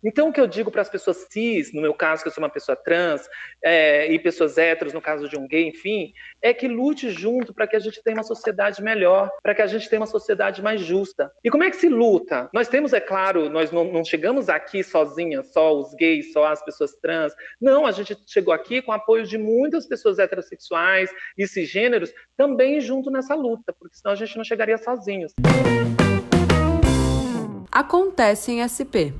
Então, o que eu digo para as pessoas cis, no meu caso, que eu sou uma pessoa trans, e pessoas héteros, no caso de um gay, enfim, é que lute junto para que a gente tenha uma sociedade melhor, para que a gente tenha uma sociedade mais justa. E como é que se luta? Nós temos, é claro, nós não chegamos aqui sozinhas, só os gays, só as pessoas trans. Não, a gente chegou aqui com o apoio de muitas pessoas heterossexuais e cisgêneros também junto nessa luta, porque senão a gente não chegaria sozinhos. Acontece em SP.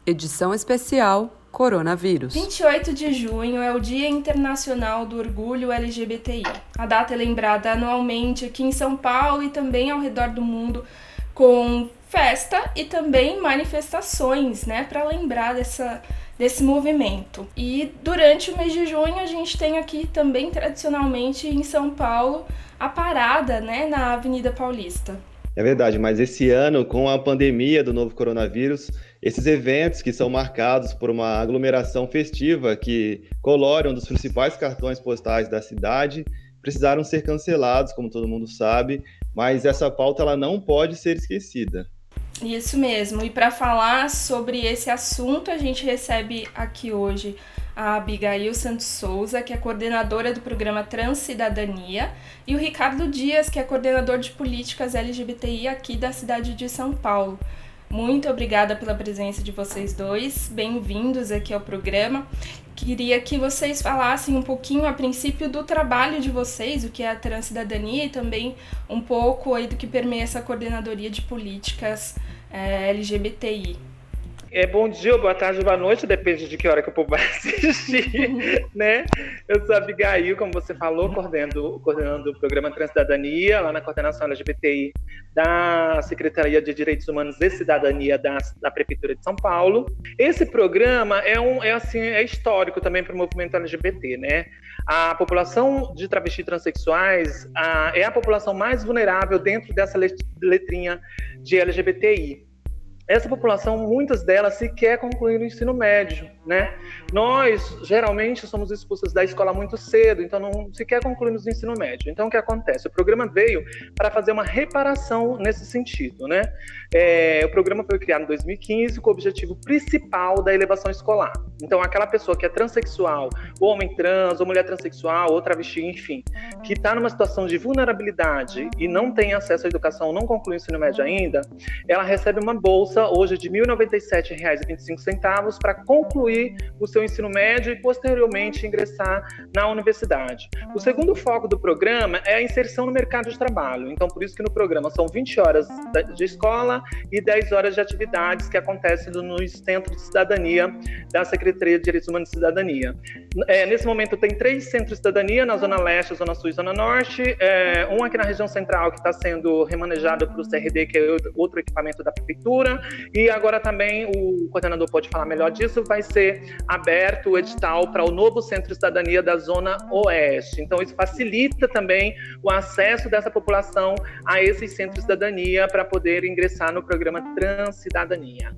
Edição especial Coronavírus. 28 de junho é o Dia Internacional do Orgulho LGBTI. A data é lembrada anualmente aqui em São Paulo e também ao redor do mundo com festa e também manifestações, né, para lembrar desse movimento. E durante o mês de junho a gente tem aqui também tradicionalmente em São Paulo a parada, né, na Avenida Paulista. É verdade, mas esse ano, com a pandemia do novo coronavírus, esses eventos que são marcados por uma aglomeração festiva que colore um dos principais cartões postais da cidade, precisaram ser cancelados, como todo mundo sabe, mas essa pauta ela não pode ser esquecida. Isso mesmo, e para falar sobre esse assunto, a gente recebe aqui hoje a Abigail Santos Souza, que é coordenadora do programa Transcidadania, e o Ricardo Dias, que é coordenador de políticas LGBTI aqui da cidade de São Paulo. Muito obrigada pela presença de vocês dois, bem-vindos aqui ao programa. Queria que vocês falassem um pouquinho, a princípio, do trabalho de vocês, o que é a Transcidadania, e também um pouco aí do que permeia essa coordenadoria de políticas LGBTI. Bom dia, boa tarde, boa noite, depende de que hora que o povo vai assistir, né? Eu sou a Abigail, como você falou, coordenando o programa Transcidadania, lá na coordenação LGBTI da Secretaria de Direitos Humanos e Cidadania da Prefeitura de São Paulo. Esse programa é histórico também para o movimento LGBT, né? A população de travestis e transexuais é a população mais vulnerável dentro dessa letrinha de LGBTI. Essa população, muitas delas sequer concluíram o ensino médio, né? Nós, geralmente, somos expulsos da escola muito cedo, então não sequer concluímos o ensino médio. Então, o que acontece? O programa veio para fazer uma reparação nesse sentido, né? O programa foi criado em 2015 com o objetivo principal da elevação escolar. Então, aquela pessoa que é transexual, ou homem trans, ou mulher transexual, ou travesti, enfim, que está numa situação de vulnerabilidade e não tem acesso à educação, não conclui o ensino médio ainda, ela recebe uma bolsa hoje de R$ 1.097,25 para concluir o seu ensino médio e posteriormente ingressar na universidade. O segundo foco do programa é a inserção no mercado de trabalho. Então, por isso que no programa são 20 horas de escola e 10 horas de atividades que acontecem no Centro de Cidadania da Secretaria de Direitos Humanos e Cidadania. Nesse momento tem 3 centros de cidadania, na Zona Leste, Zona Sul e Zona Norte, um aqui na região central que está sendo remanejado para o CRD, que é outro equipamento da Prefeitura, e agora também, o coordenador pode falar melhor disso, vai ser aberto o edital para o novo Centro de Cidadania da Zona Oeste. Então, isso facilita também o acesso dessa população a esses centros de cidadania para poder ingressar no programa Transcidadania.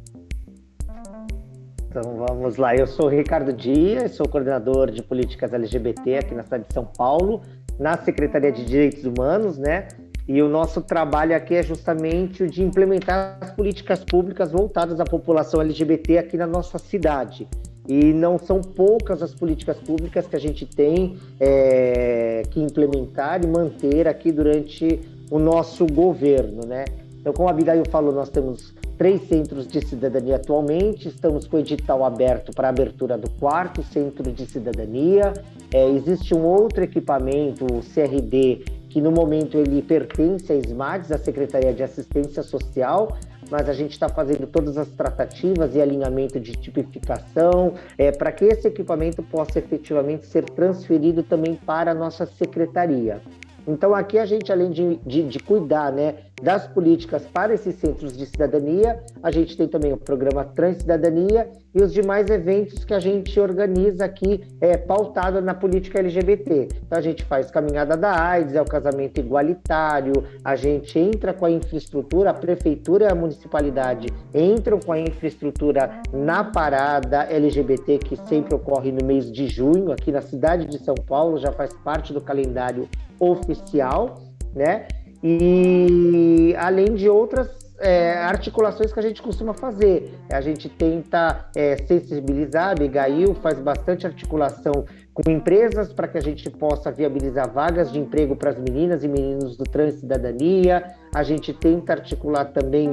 Então, vamos lá. Eu sou o Ricardo Dias, sou coordenador de políticas LGBT aqui na cidade de São Paulo, na Secretaria de Direitos Humanos, né? E o nosso trabalho aqui é justamente o de implementar as políticas públicas voltadas à população LGBT aqui na nossa cidade. E não são poucas as políticas públicas que a gente tem que implementar e manter aqui durante o nosso governo, né? Então, como a Abigail falou, nós temos 3 centros de cidadania atualmente, estamos com o edital aberto para a abertura do 4º centro de cidadania. Existe um outro equipamento, o CRD, que no momento ele pertence à SMADES, a Secretaria de Assistência Social, mas a gente está fazendo todas as tratativas e alinhamento de tipificação para que esse equipamento possa efetivamente ser transferido também para a nossa secretaria. Então aqui a gente, além de cuidar, né, das políticas para esses centros de cidadania, a gente tem também o programa Transcidadania e os demais eventos que a gente organiza aqui, pautado na política LGBT. Então a gente faz Caminhada da AIDS, o casamento igualitário, a gente entra com a infraestrutura, a prefeitura e a municipalidade entram com a infraestrutura na parada LGBT, que sempre ocorre no mês de junho, aqui na cidade de São Paulo, já faz parte do calendário oficial, né? E além de outras articulações que a gente costuma fazer. A gente tenta sensibilizar, a Abigail faz bastante articulação com empresas para que a gente possa viabilizar vagas de emprego para as meninas e meninos do Transcidadania. A gente tenta articular também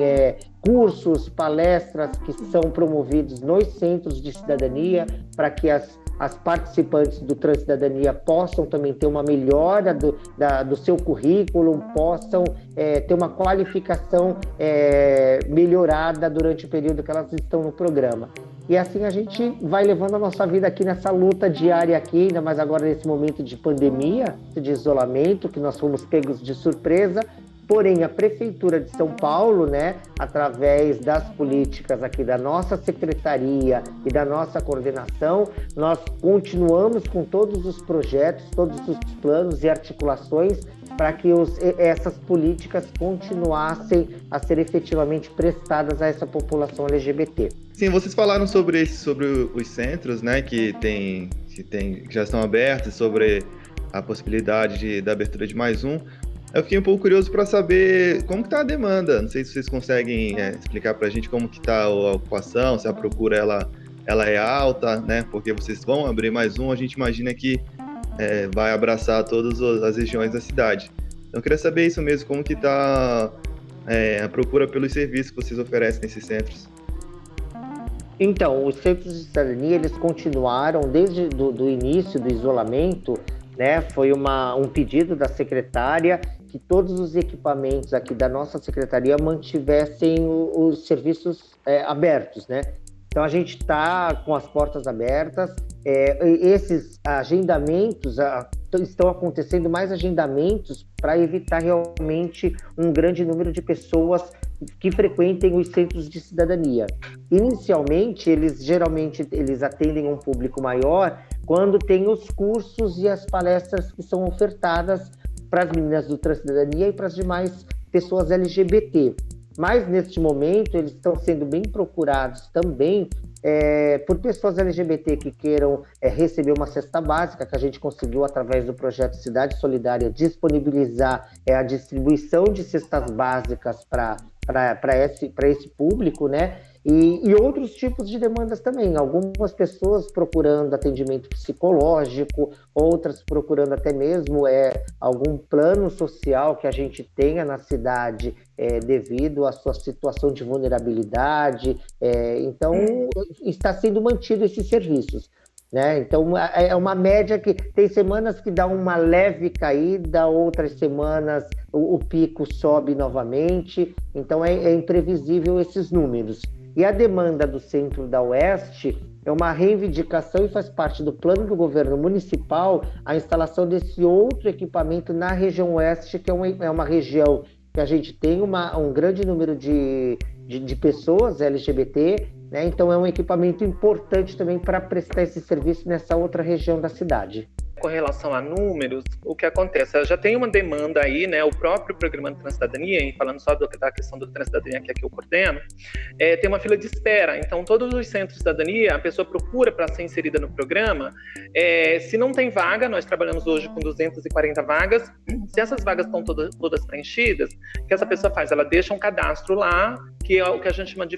cursos, palestras que são promovidos nos centros de cidadania para que as participantes do Transcidadania possam também ter uma melhora do seu currículo, possam ter uma qualificação melhorada durante o período que elas estão no programa. E assim a gente vai levando a nossa vida aqui nessa luta diária aqui, ainda mais agora nesse momento de pandemia, de isolamento, que nós fomos pegos de surpresa. Porém, a Prefeitura de São Paulo, né, através das políticas aqui da nossa secretaria e da nossa coordenação, nós continuamos com todos os projetos, todos os planos e articulações para que essas políticas continuassem a ser efetivamente prestadas a essa população LGBT. Sim, vocês falaram sobre os centros, né, que já estão abertos, sobre a possibilidade da abertura de mais um. Eu fiquei um pouco curioso para saber como que está a demanda. Não sei se vocês conseguem explicar para a gente como que está a ocupação, se a procura ela é alta, né? Porque vocês vão abrir mais um, a gente imagina que vai abraçar todas as regiões da cidade. Então eu queria saber isso mesmo, como que está a procura pelos serviços que vocês oferecem nesses centros. Então, os centros de cidadania, eles continuaram desde do início do isolamento, né? Foi um pedido da secretária que todos os equipamentos aqui da nossa secretaria mantivessem os serviços abertos, né? Então a gente está com as portas abertas, esses agendamentos, estão acontecendo mais agendamentos para evitar realmente um grande número de pessoas que frequentem os centros de cidadania. Inicialmente, geralmente eles atendem um público maior quando tem os cursos e as palestras que são ofertadas para as meninas do Transcidadania e para as demais pessoas LGBT. Mas, neste momento, eles estão sendo bem procurados também por pessoas LGBT que queiram receber uma cesta básica, que a gente conseguiu, através do projeto Cidade Solidária, disponibilizar a distribuição de cestas básicas para esse público, né? E outros tipos de demandas também. Algumas pessoas procurando atendimento psicológico, outras procurando até mesmo algum plano social que a gente tenha na cidade devido à sua situação de vulnerabilidade. Então, está sendo mantido esses serviços, né? Então, é uma média que tem semanas que dá uma leve caída, outras semanas o pico sobe novamente. Então, é imprevisível esses números. E a demanda do Centro da Oeste é uma reivindicação e faz parte do plano do governo municipal a instalação desse outro equipamento na região Oeste, que é uma região que a gente tem um grande número de pessoas LGBT, né? Então é um equipamento importante também para prestar esse serviço nessa outra região da cidade. Com relação a números, o que acontece? Já tem uma demanda aí, né? O próprio programa de Transcidadania, e falando só da questão do Transcidadania que aqui eu coordeno, tem uma fila de espera. Então, todos os centros de cidadania, a pessoa procura para ser inserida no programa. Se não tem vaga, nós trabalhamos hoje com 240 vagas. Se essas vagas estão todas preenchidas, o que essa pessoa faz? Ela deixa um cadastro lá, que é o que a gente chama de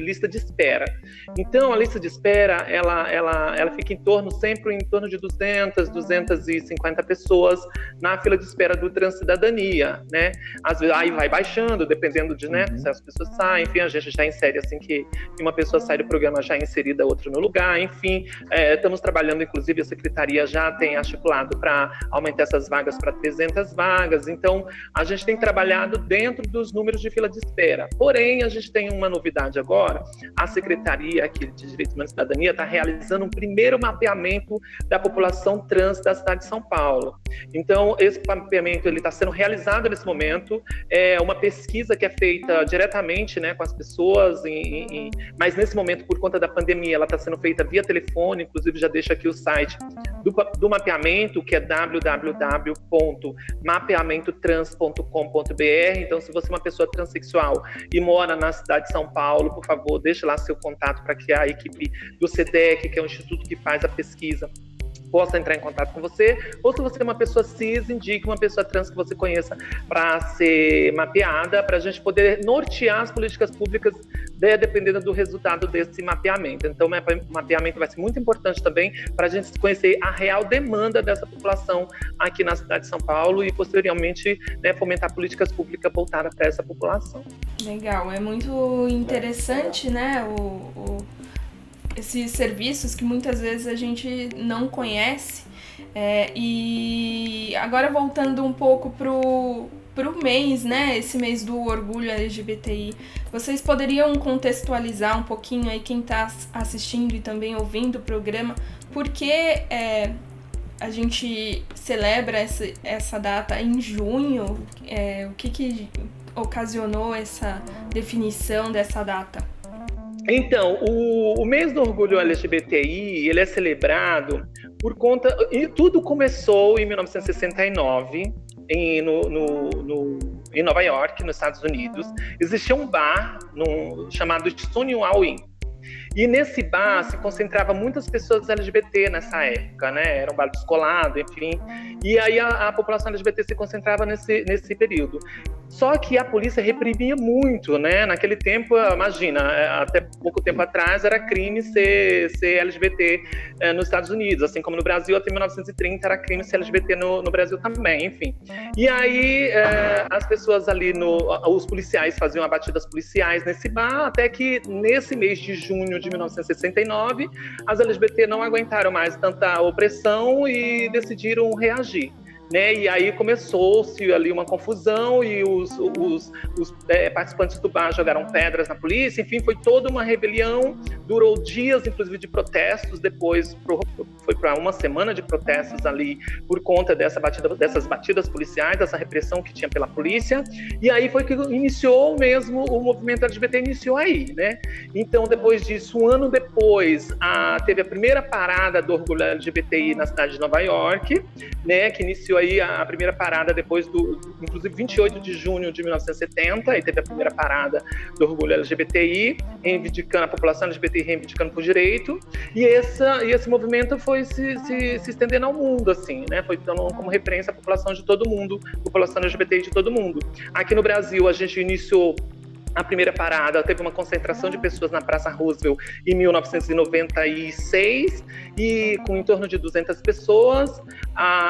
lista de espera. Então, a lista de espera, ela fica sempre em torno de 250 pessoas na fila de espera do Transcidadania, né? Às vezes, aí vai baixando, dependendo de, né, se as pessoas saem, enfim, a gente já insere assim que uma pessoa sai do programa já é inserida outra no lugar, enfim, estamos trabalhando, inclusive a Secretaria já tem articulado para aumentar essas vagas para 300 vagas, então a gente tem trabalhado dentro dos números de fila de espera. Porém, a gente tem uma novidade agora, a Secretaria aqui de Direitos Humanos e Cidadania está realizando um primeiro mapeamento da população trans da cidade de São Paulo. Então, esse mapeamento está sendo realizado nesse momento, é uma pesquisa que é feita diretamente, né, com as pessoas, mas nesse momento, por conta da pandemia, ela está sendo feita via telefone, inclusive já deixo aqui o site do mapeamento, que é www.mapeamentotrans.com.br. Então, se você é uma pessoa transexual e mora na cidade de São Paulo, por favor, deixe lá seu contato para que a equipe do SEDEC, que é o instituto que faz a pesquisa, possa entrar em contato com você, ou se você é uma pessoa cis, indique uma pessoa trans que você conheça para ser mapeada, para a gente poder nortear as políticas públicas, dependendo do resultado desse mapeamento. Então, o mapeamento vai ser muito importante também para a gente conhecer a real demanda dessa população aqui na cidade de São Paulo e, posteriormente, fomentar políticas públicas voltadas para essa população. Legal, é muito interessante, né, esses serviços que muitas vezes a gente não conhece. E agora voltando um pouco pro mês, né, esse mês do orgulho LGBTI, vocês poderiam contextualizar um pouquinho aí quem está assistindo e também ouvindo o programa, por que a gente celebra essa data em junho? O que ocasionou essa definição dessa data? Então, o mês do orgulho LGBTI, ele é celebrado por conta... E tudo começou em 1969, em Nova York, nos Estados Unidos. Existia um bar chamado Stonewall Inn. E nesse bar se concentrava muitas pessoas LGBT nessa época, né? Era um bar descolado, enfim. E aí a população LGBT se concentrava nesse período. Só que a polícia reprimia muito, né? Naquele tempo, imagina, até pouco tempo atrás era crime ser LGBT nos Estados Unidos, assim como no Brasil até 1930 era crime ser LGBT no Brasil também, enfim. E aí as pessoas ali, os policiais faziam batidas policiais nesse bar, até que nesse mês de junho de 1969, as LGBT não aguentaram mais tanta opressão e decidiram reagir. Né? E aí começou-se ali uma confusão e os participantes do bar jogaram pedras na polícia, enfim, foi toda uma rebelião, durou dias, inclusive, de protestos, depois foi para uma semana de protestos ali por conta dessas batidas policiais, dessa repressão que tinha pela polícia, e aí foi que iniciou mesmo, o movimento LGBT iniciou aí, né? Então, depois disso, um ano depois, teve a primeira parada do orgulho LGBTI na cidade de Nova York, né, que iniciou aí a primeira parada depois inclusive 28 de junho de 1970, aí teve a primeira parada do orgulho LGBTI, reivindicando a população LGBTI, reivindicando por direito, e esse movimento foi se estendendo ao mundo, assim, né, foi dando como referência a população de todo mundo, população LGBTI de todo mundo. Aqui no Brasil, a gente iniciou a primeira parada, teve uma concentração de pessoas na Praça Roosevelt em 1996, e com em torno de 200 pessoas.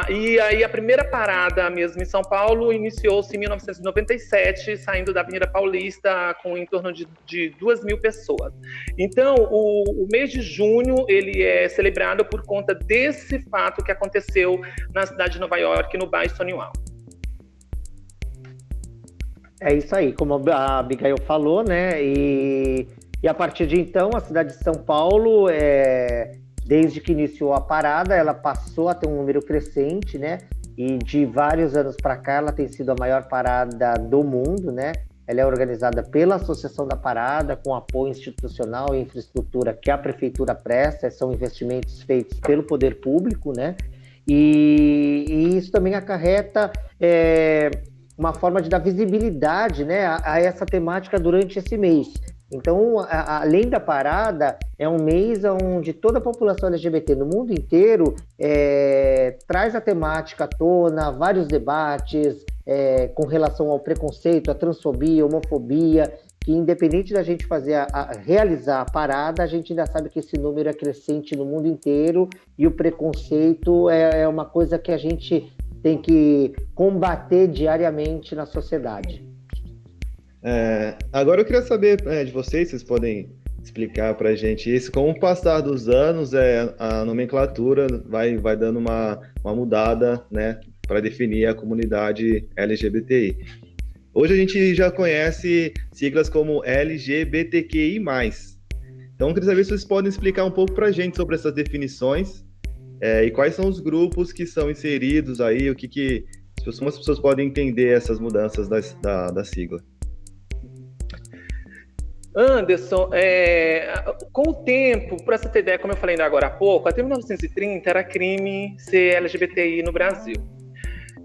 E aí a primeira parada mesmo em São Paulo iniciou-se em 1997, saindo da Avenida Paulista com em torno de 2.000 pessoas. Então, o mês de junho ele é celebrado por conta desse fato que aconteceu na cidade de Nova York, no bar Stonewall. É isso aí, como a Abigail falou, né? E a partir de então, a cidade de São Paulo, desde que iniciou a parada, ela passou a ter um número crescente, né? E de vários anos para cá, ela tem sido a maior parada do mundo, né? Ela é organizada pela Associação da Parada, com apoio institucional e infraestrutura que a prefeitura presta, são investimentos feitos pelo poder público, né? E isso também acarreta uma forma de dar visibilidade, né, a essa temática durante esse mês. Então, além da parada, é um mês onde toda a população LGBT no mundo inteiro traz a temática à tona, vários debates com relação ao preconceito, à transfobia, homofobia, que independente da gente realizar a parada, a gente ainda sabe que esse número é crescente no mundo inteiro e o preconceito é uma coisa que a gente tem que combater diariamente na sociedade. Agora eu queria saber de vocês podem explicar para a gente isso. Com o passar dos anos, a nomenclatura vai dando uma mudada, né, para definir a comunidade LGBTI. Hoje a gente já conhece siglas como LGBTQI+. Então eu queria saber se vocês podem explicar um pouco para a gente sobre essas definições. E quais são os grupos que são inseridos aí, como as pessoas podem entender essas mudanças da sigla? Anderson, com o tempo, para você ter ideia, como eu falei ainda agora há pouco, até 1930 era crime ser LGBTI no Brasil.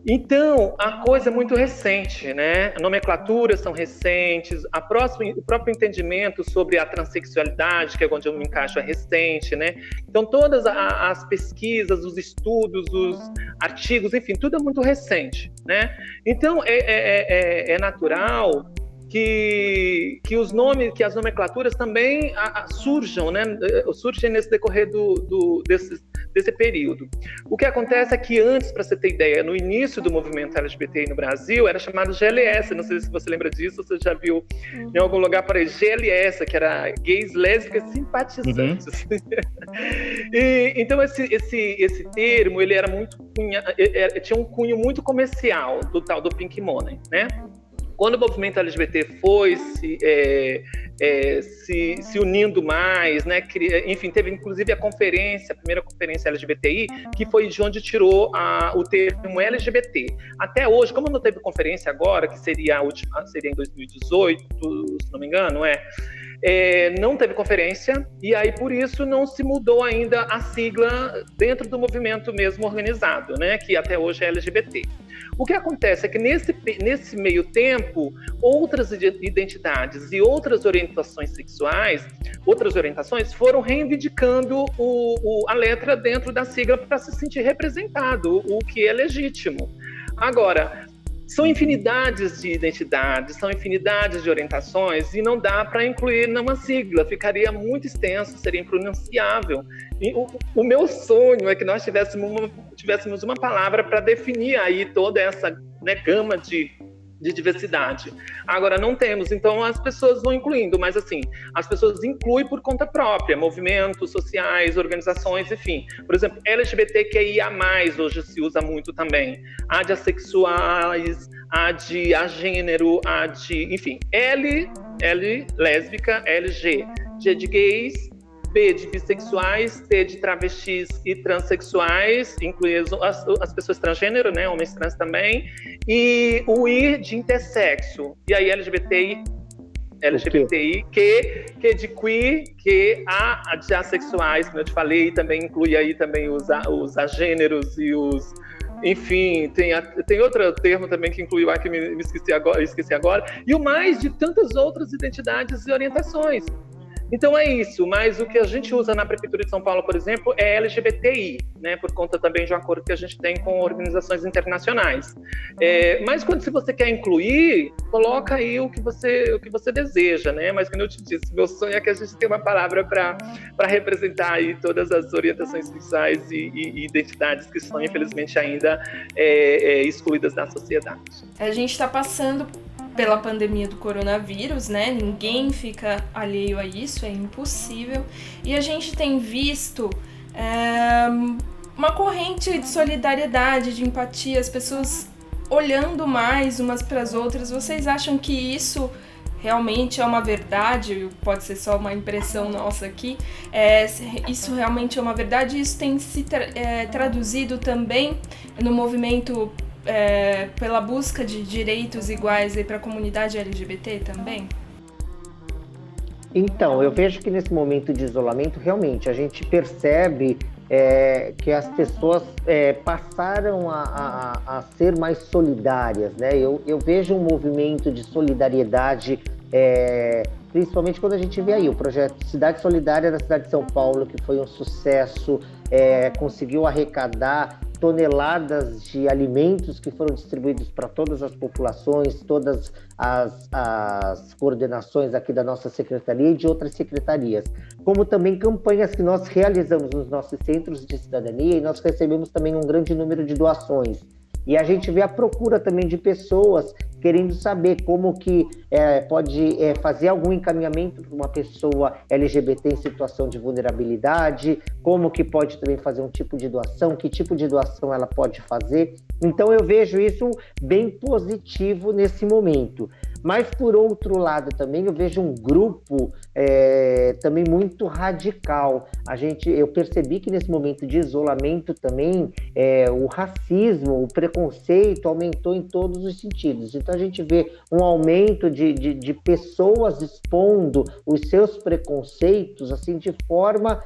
Então, a coisa é muito recente, né? Nomenclaturas são recentes, o próprio entendimento sobre a transexualidade, que é onde eu me encaixo, é recente, né? Então, todas as pesquisas, os estudos, os artigos, enfim, tudo é muito recente, né? Então, é natural que os nomes, que as nomenclaturas também surjam, né? Surgem nesse decorrer desse período. O que acontece é que antes, para você ter ideia, no início do movimento LGBTI no Brasil, era chamado GLS, não sei se você lembra disso, você já viu em algum lugar por aí, GLS, que era gays, lésbicas, simpatizantes. Então esse termo, ele era muito tinha um cunho muito comercial, do tal do Pink Money, né? Quando o movimento LGBT foi se unindo mais, né? Enfim, teve inclusive a primeira conferência LGBTI, que foi de onde tirou o termo LGBT. Até hoje, como não teve conferência agora, que seria a última, seria em 2018, se não me engano, não teve conferência, e aí por isso não se mudou ainda a sigla dentro do movimento mesmo organizado, né? Que até hoje é LGBT. O que acontece é que nesse meio tempo, outras identidades e outras orientações sexuais, outras orientações foram reivindicando a letra dentro da sigla para se sentir representado, o que é legítimo. Agora, são infinidades de identidades, são infinidades de orientações e não dá para incluir numa sigla, ficaria muito extenso, seria impronunciável. E o meu sonho é que nós tivéssemos uma palavra para definir aí toda essa, né, gama de diversidade. Agora não temos, então as pessoas vão incluindo, mas assim, as pessoas incluem por conta própria, movimentos sociais, organizações, enfim. Por exemplo, LGBTQIA+, hoje se usa muito também. A de assexuais, a de agênero, enfim, L, lésbica, LG, G de gays, B de bissexuais, T de travestis e transexuais, incluindo as pessoas transgênero, né, homens trans também, e o I de intersexo, e aí LGBTI, Q de queer, A de assexuais, como eu te falei, também inclui aí também os agêneros e os... Enfim, tem outro termo também que incluiu que me esqueci agora, e o mais de tantas outras identidades e orientações. Então é isso, mas o que a gente usa na Prefeitura de São Paulo, por exemplo, é LGBTI, né, por conta também de um acordo que a gente tem com organizações internacionais. Mas se você quer incluir, coloca aí o que você deseja, né? Mas como eu te disse, meu sonho é que a gente tenha uma palavra para representar aí todas as orientações sexuais e identidades que são, infelizmente, ainda excluídas da sociedade. A gente está passando pela pandemia do coronavírus, né? Ninguém fica alheio a isso, é impossível. E a gente tem visto uma corrente de solidariedade, de empatia, as pessoas olhando mais umas para as outras. Vocês acham que isso realmente é uma verdade? Pode ser só uma impressão nossa aqui. Isso realmente é uma verdade? Isso tem se traduzido também no movimento pela busca de direitos iguais para a comunidade LGBT também? Então, eu vejo que nesse momento de isolamento, realmente, a gente percebe que as pessoas passaram a ser mais solidárias, né? Eu vejo um movimento de solidariedade, principalmente quando a gente vê aí o projeto Cidade Solidária da cidade de São Paulo, que foi um sucesso, conseguiu arrecadar toneladas de alimentos que foram distribuídos para todas as populações, todas as coordenações aqui da nossa secretaria e de outras secretarias, como também campanhas que nós realizamos nos nossos centros de cidadania, e nós recebemos também um grande número de doações. E a gente vê a procura também de pessoas querendo saber como que pode fazer algum encaminhamento para uma pessoa LGBT em situação de vulnerabilidade, como que pode também fazer um tipo de doação, que tipo de doação ela pode fazer. Então eu vejo isso bem positivo nesse momento. Mas, por outro lado, também eu vejo um grupo também muito radical. Eu percebi que nesse momento de isolamento também o racismo, o preconceito aumentou em todos os sentidos. Então a gente vê um aumento de pessoas expondo os seus preconceitos assim, de forma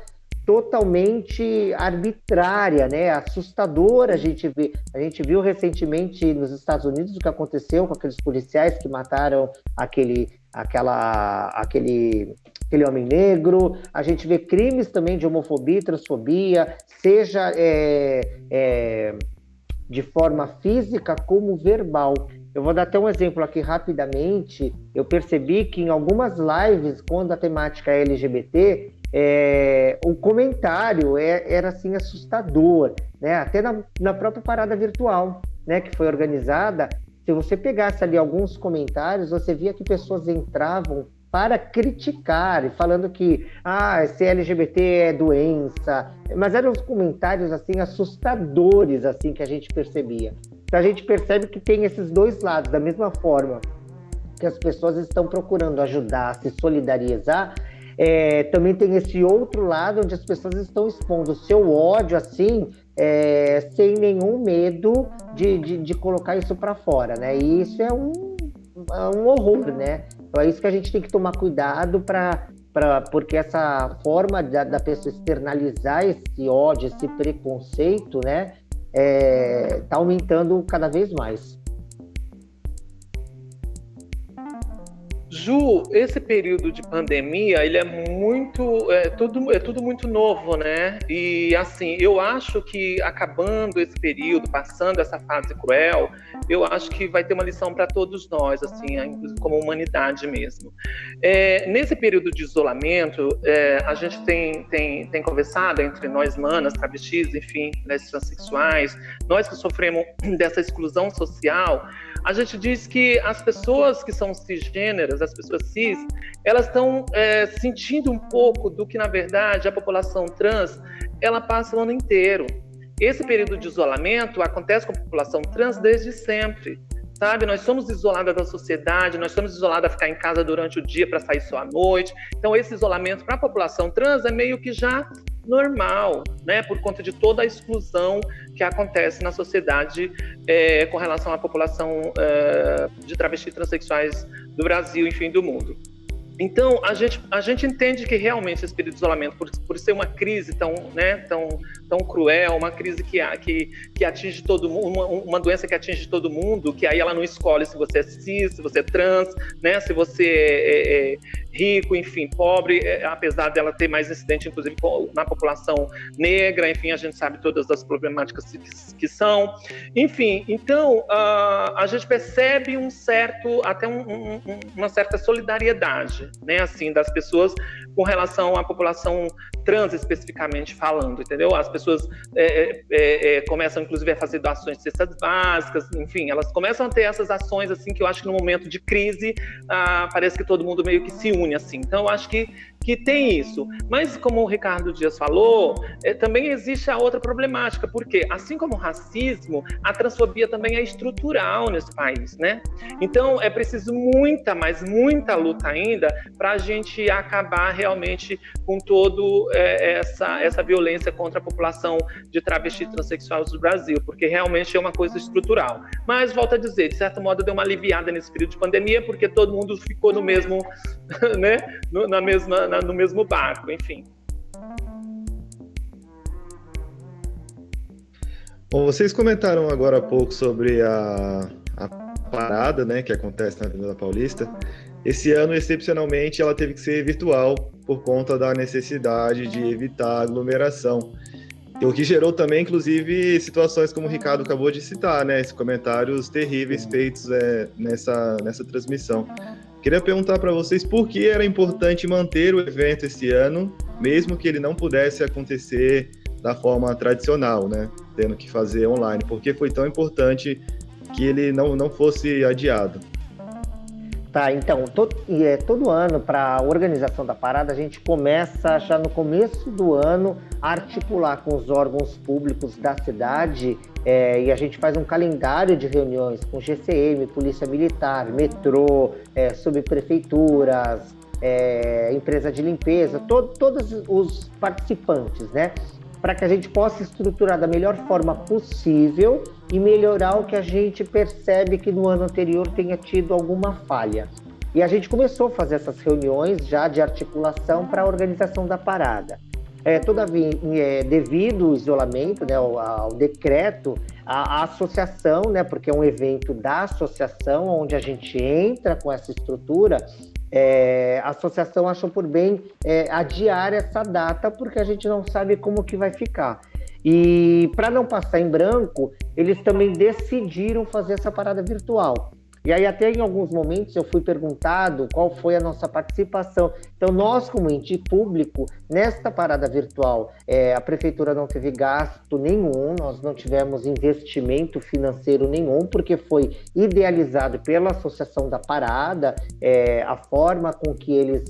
totalmente arbitrária, né? Assustadora. A gente viu recentemente nos Estados Unidos o que aconteceu com aqueles policiais que mataram aquele homem negro. A gente vê crimes também de homofobia e transfobia, seja de forma física como verbal. Eu vou dar até um exemplo aqui rapidamente. Eu percebi que em algumas lives, quando a temática é LGBT, o comentário era assim assustador, né? Até na própria parada virtual, né, que foi organizada. Se você pegasse ali alguns comentários, você via que pessoas entravam para criticar, falando que ser LGBT é doença, mas eram os comentários assim assustadores assim que a gente percebia. Então a gente percebe que tem esses dois lados, da mesma forma que as pessoas estão procurando ajudar, se solidarizar, também tem esse outro lado onde as pessoas estão expondo o seu ódio assim, sem nenhum medo de colocar isso para fora, né? E isso é um horror, né? Então é isso que a gente tem que tomar cuidado porque essa forma da pessoa externalizar esse ódio, esse preconceito, né, tá aumentando cada vez mais. Ju, esse período de pandemia, ele é tudo muito novo, né? E assim, eu acho que acabando esse período, passando essa fase cruel, eu acho que vai ter uma lição para todos nós, assim, inclusive como humanidade mesmo. Nesse período de isolamento, a gente tem conversado entre nós, manas, travestis, enfim, né, transexuais, nós que sofremos dessa exclusão social. A gente diz que as pessoas que são cisgêneras, as pessoas cis, elas estão sentindo um pouco do que, na verdade, a população trans, ela passa o ano inteiro. Esse período de isolamento acontece com a população trans desde sempre, sabe? Nós somos isoladas da sociedade, nós somos isoladas a ficar em casa durante o dia para sair só à noite. Então, esse isolamento para a população trans é meio que já normal, né? Por conta de toda a exclusão que acontece na sociedade com relação à população de travestis e transexuais do Brasil, enfim, do mundo. Então, a gente entende que realmente esse período de isolamento, por ser uma crise tão cruel, uma crise que atinge todo mundo, uma doença que atinge todo mundo, que aí ela não escolhe se você é cis, se você é trans, né, se você é rico, enfim, pobre, apesar dela ter mais incidente, inclusive, na população negra, enfim, a gente sabe todas as problemáticas que são. Enfim, então, a gente percebe uma certa solidariedade, né, assim, das pessoas com relação à população trans, especificamente falando, entendeu? As pessoas começam, inclusive, a fazer doações de cestas básicas, enfim, elas começam a ter essas ações, assim, que eu acho que no momento de crise, parece que todo mundo meio que se une, assim. Então, eu acho que tem isso. Mas, como o Ricardo Dias falou, também existe a outra problemática, porque, assim como o racismo, a transfobia também é estrutural nesse país, né? Então, é preciso muita luta ainda para a gente acabar realmente com todo essa violência contra a população de travesti transexuais do Brasil, porque realmente é uma coisa estrutural. Mas, volto a dizer, de certo modo, deu uma aliviada nesse período de pandemia, porque todo mundo ficou no mesmo, né, no mesmo barco, enfim. Bom, vocês comentaram agora há pouco sobre a parada, né, que acontece na Avenida Paulista. Esse ano, excepcionalmente, ela teve que ser virtual por conta da necessidade de evitar aglomeração. O que gerou também, inclusive, situações como o Ricardo acabou de citar, né, esses comentários terríveis feitos nessa transmissão. Queria perguntar para vocês por que era importante manter o evento esse ano, mesmo que ele não pudesse acontecer da forma tradicional, né, tendo que fazer online. Por que foi tão importante que ele não fosse adiado? Tá, então, todo ano, para a organização da parada, a gente começa já no começo do ano a articular com os órgãos públicos da cidade e a gente faz um calendário de reuniões com GCM, Polícia Militar, metrô, subprefeituras, empresa de limpeza, todos os participantes, né? Para que a gente possa estruturar da melhor forma possível e melhorar o que a gente percebe que no ano anterior tenha tido alguma falha. E a gente começou a fazer essas reuniões já de articulação para a organização da parada. Todavia, devido ao isolamento, né, ao decreto, a associação, né, porque é um evento da associação, onde a gente entra com essa estrutura, a associação achou por bem adiar essa data, porque a gente não sabe como que vai ficar. E para não passar em branco, eles também decidiram fazer essa parada virtual. E aí até em alguns momentos eu fui perguntado qual foi a nossa participação. Então nós, como ente público, nesta parada virtual, a prefeitura não teve gasto nenhum, nós não tivemos investimento financeiro nenhum, porque foi idealizado pela Associação da Parada, a forma com que eles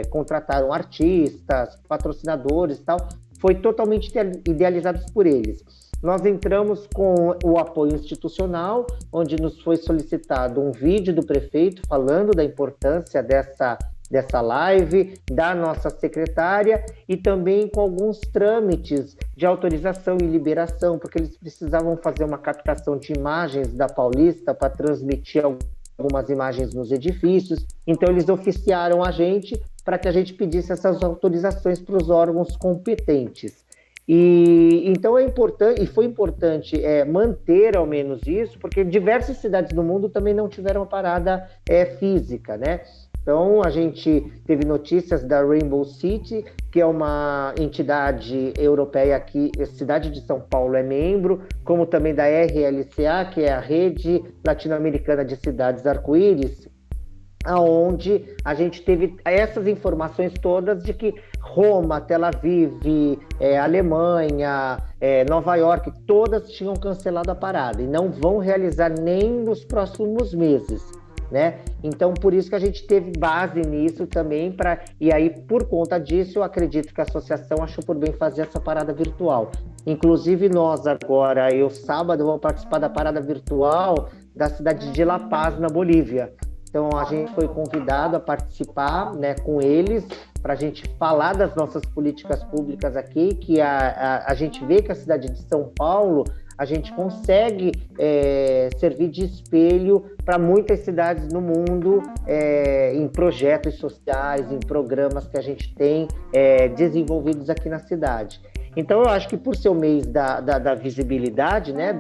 contrataram artistas, patrocinadores e tal, foi totalmente idealizado por eles. Nós entramos com o apoio institucional, onde nos foi solicitado um vídeo do prefeito falando da importância dessa live, da nossa secretária, e também com alguns trâmites de autorização e liberação, porque eles precisavam fazer uma captação de imagens da Paulista para transmitir algumas imagens nos edifícios. Então eles oficiaram a gente para que a gente pedisse essas autorizações para os órgãos competentes. E então foi importante manter ao menos isso, porque diversas cidades do mundo também não tiveram a parada física, né? Então a gente teve notícias da Rainbow City, que é uma entidade europeia que a cidade de São Paulo é membro, como também da RLCA, que é a Rede Latino-Americana de Cidades Arco-Íris, aonde a gente teve essas informações todas de que Roma, Tel Aviv, Alemanha, Nova York, todas tinham cancelado a parada e não vão realizar nem nos próximos meses, né? Então, por isso que a gente teve base nisso também, e aí, por conta disso, eu acredito que a associação achou por bem fazer essa parada virtual. Inclusive, nós agora, sábado, vamos participar da parada virtual da cidade de La Paz, na Bolívia. Então, a gente foi convidado a participar, né, com eles, para a gente falar das nossas políticas públicas aqui, que a gente vê que a cidade de São Paulo, a gente consegue servir de espelho para muitas cidades no mundo, em projetos sociais, em programas que a gente tem desenvolvidos aqui na cidade. Então, eu acho que por ser o mês da visibilidade, né,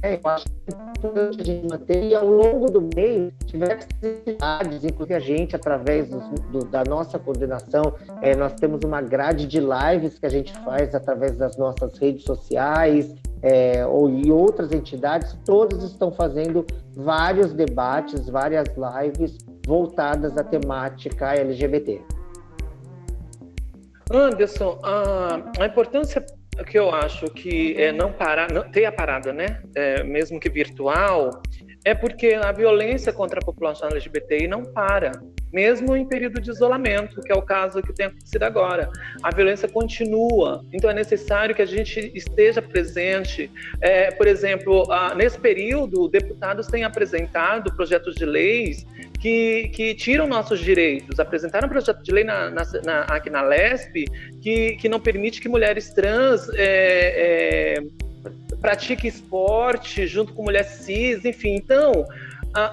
eu acho importante a gente manter, e ao longo do mês diversas cidades, inclusive a gente, através da nossa coordenação, nós temos uma grade de lives que a gente faz através das nossas redes sociais, e outras entidades, todas estão fazendo vários debates, várias lives voltadas à temática LGBT. Anderson, a importância que eu acho que não ter a parada, né, mesmo que virtual, é porque a violência contra a população LGBTI não para, mesmo em período de isolamento, que é o caso que tem acontecido agora. A violência continua, então é necessário que a gente esteja presente. Por exemplo, nesse período, deputados têm apresentado projetos de leis que tiram nossos direitos. Apresentaram um projeto de lei aqui na LESP que não permite que mulheres trans pratiquem esporte junto com mulheres cis, enfim. Então,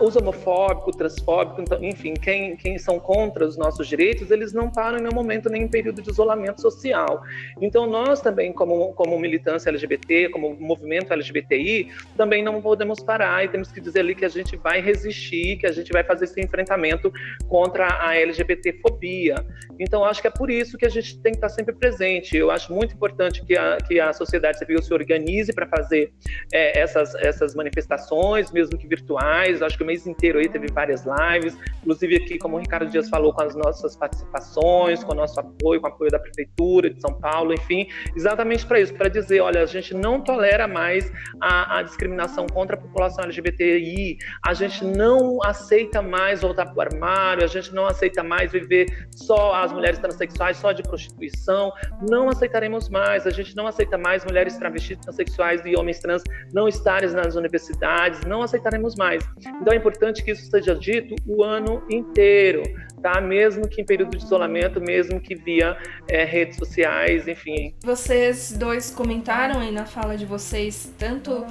os homofóbicos, transfóbicos, então, enfim, quem são contra os nossos direitos, eles não param em nenhum momento, nem em período de isolamento social. Então, nós também, como militância LGBT, como movimento LGBTI, também não podemos parar e temos que dizer ali que a gente vai resistir, que a gente vai fazer esse enfrentamento contra a LGBTfobia. Então, acho que é por isso que a gente tem que estar sempre presente. Eu acho muito importante que a sociedade civil se organize para fazer essas manifestações, mesmo que virtuais. Acho que o mês inteiro aí teve várias lives, inclusive aqui, como o Ricardo Dias falou, com as nossas participações, com o nosso apoio, com o apoio da Prefeitura de São Paulo, enfim, exatamente para isso, para dizer, olha, a gente não tolera mais a discriminação contra a população LGBTI, a gente não aceita mais voltar para o armário, a gente não aceita mais viver só as mulheres transexuais, só de prostituição, não aceitaremos mais, a gente não aceita mais mulheres travestis, transexuais e homens trans não estarem nas universidades, não aceitaremos mais. Então é importante que isso seja dito o ano inteiro, tá? Mesmo que em período de isolamento, mesmo que via redes sociais, enfim. Vocês dois comentaram aí na fala de vocês tanto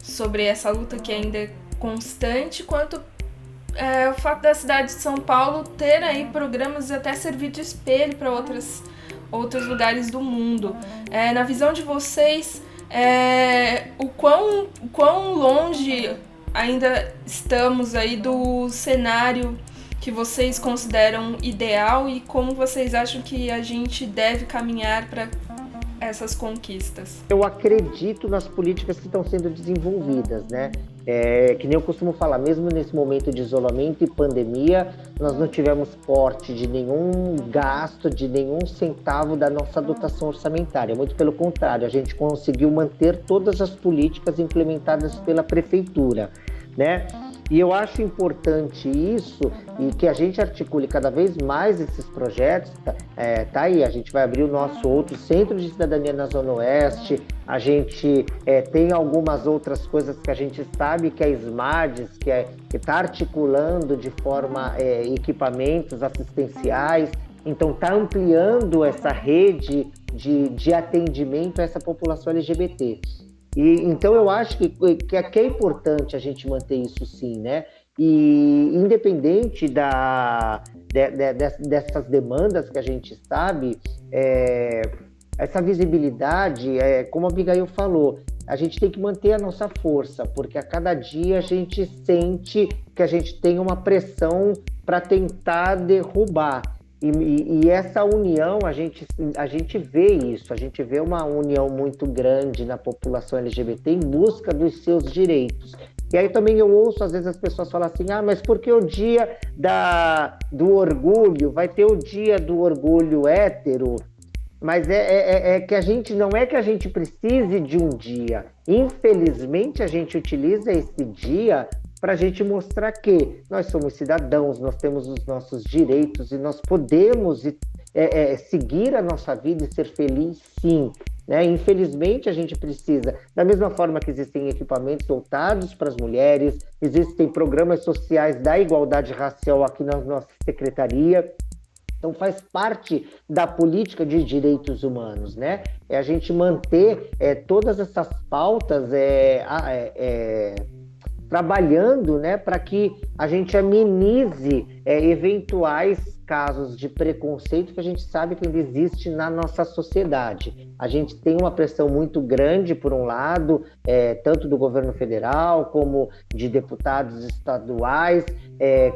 sobre essa luta que ainda é constante, quanto o fato da cidade de São Paulo ter aí programas e até servir de espelho para outros lugares do mundo. Na visão de vocês, o quão longe ainda estamos aí do cenário que vocês consideram ideal e como vocês acham que a gente deve caminhar para essas conquistas? Eu acredito nas políticas que estão sendo desenvolvidas, né? Que nem eu costumo falar, mesmo nesse momento de isolamento e pandemia, nós não tivemos corte de nenhum gasto, de nenhum centavo da nossa dotação orçamentária. Muito pelo contrário, a gente conseguiu manter todas as políticas implementadas pela prefeitura, né? E eu acho importante isso e que a gente articule cada vez mais esses projetos. Tá aí, a gente vai abrir o nosso outro Centro de Cidadania na Zona Oeste, a gente tem algumas outras coisas que a gente sabe que a SMADES, que está articulando de forma equipamentos assistenciais, então está ampliando essa rede de atendimento a essa população LGBT. Então eu acho que é importante a gente manter isso sim, né? E independente dessas demandas que a gente sabe, essa visibilidade, como a Abigail falou, a gente tem que manter a nossa força, porque a cada dia a gente sente que a gente tem uma pressão para tentar derrubar. E essa união, a gente vê isso, a gente vê uma união muito grande na população LGBT em busca dos seus direitos. E aí também eu ouço, às vezes, as pessoas falam assim, mas por que o dia do orgulho, vai ter o dia do orgulho hétero? Mas que a gente, não é que a gente precise de um dia. Infelizmente, a gente utiliza esse dia para a gente mostrar que nós somos cidadãos, nós temos os nossos direitos e nós podemos seguir a nossa vida e ser feliz, sim. Né? Infelizmente, a gente precisa, da mesma forma que existem equipamentos voltados para as mulheres, existem programas sociais da igualdade racial aqui na nossa secretaria. Então, faz parte da política de direitos humanos, né? A gente manter todas essas pautas trabalhando, né, para que a gente amenize eventuais casos de preconceito que a gente sabe que ainda existe na nossa sociedade. A gente tem uma pressão muito grande, por um lado, tanto do governo federal como de deputados estaduais,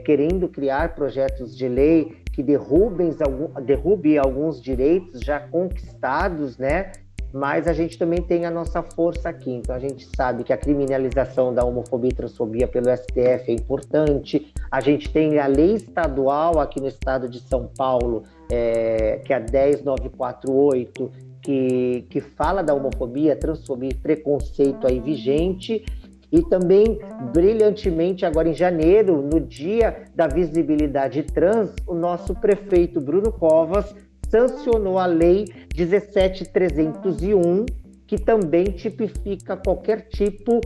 querendo criar projetos de lei que derrube alguns direitos já conquistados, né? Mas a gente também tem a nossa força aqui. Então a gente sabe que a criminalização da homofobia e transfobia pelo STF é importante. A gente tem a lei estadual aqui no estado de São Paulo, que é a 10948, que fala da homofobia, transfobia e preconceito aí vigente. E também, brilhantemente, agora em janeiro, no Dia da Visibilidade Trans, o nosso prefeito Bruno Covas sancionou a Lei 17.301, que também tipifica qualquer tipo